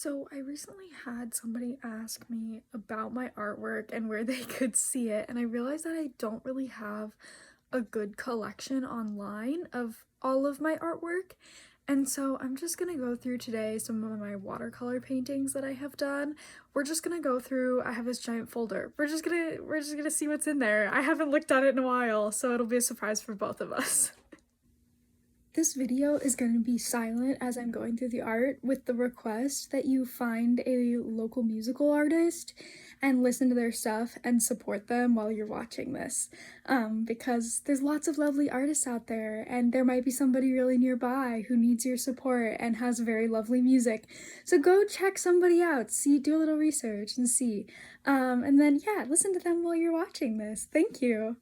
So I recently had somebody ask me about my artwork and where they could see it, and I realized that I don't really have a good collection online of all of my artwork. And so I'm just gonna go through today some of my watercolor paintings that I have done. We're just gonna go through, I have this giant folder. We're just gonna see what's in there. I haven't looked at it in a while, so it'll be a surprise for both of us. This video is going to be silent as I'm going through the art with the request that you find a local musical artist and listen to their stuff and support them while you're watching this. Because there's lots of lovely artists out there and there might be somebody really nearby who needs your support and has very lovely music. So go check somebody out, do a little research and see. And then yeah, listen to them while you're watching this. Thank you.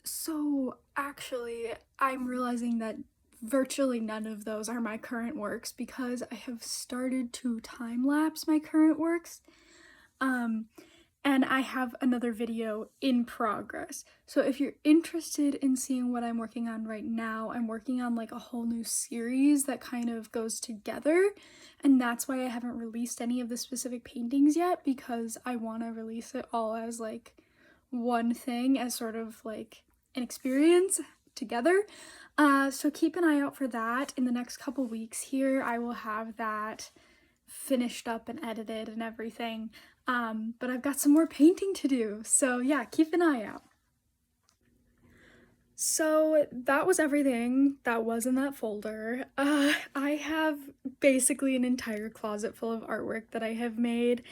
So actually, I'm realizing that virtually none of those are my current works because I have started to time lapse my current works. Um, and I have another video in progress. So if you're interested in seeing what I'm working on right now, I'm working on like a whole new series that kind of goes together. And that's why I haven't released any of the specific paintings yet, because I want to release it all as like one thing, as sort of like an experience together. So keep an eye out for that. In the next couple weeks here, I will have that finished up and edited and everything. But I've got some more painting to do, so yeah, keep an eye out. So that was everything that was in that folder. I have basically an entire closet full of artwork that I have made.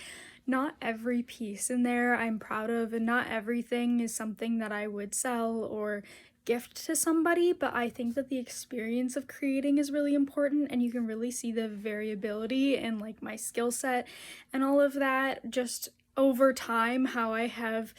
Not every piece in there I'm proud of, and not everything is something that I would sell or gift to somebody, but I think that the experience of creating is really important, and you can really see the variability in like my skill set and all of that just over time, how I have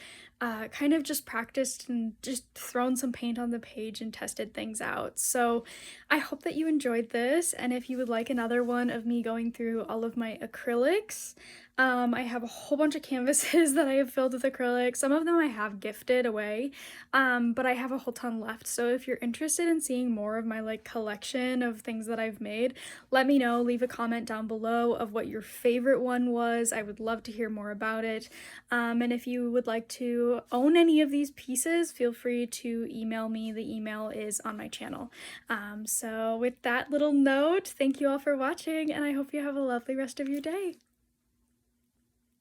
kind of just practiced and just thrown some paint on the page and tested things out. So I hope that you enjoyed this, and if you would like another one of me going through all of my acrylics, I have a whole bunch of canvases that I have filled with acrylics. Some of them I have gifted away, but I have a whole ton left. So if you're interested in seeing more of my like collection of things that I've made, let me know. Leave a comment down below of what your favorite one was. I would love to hear more about it. And if you would like to own any of these pieces, feel free to email me. The email is on my channel. So with that little note, thank you all for watching, and I hope you have a lovely rest of your day.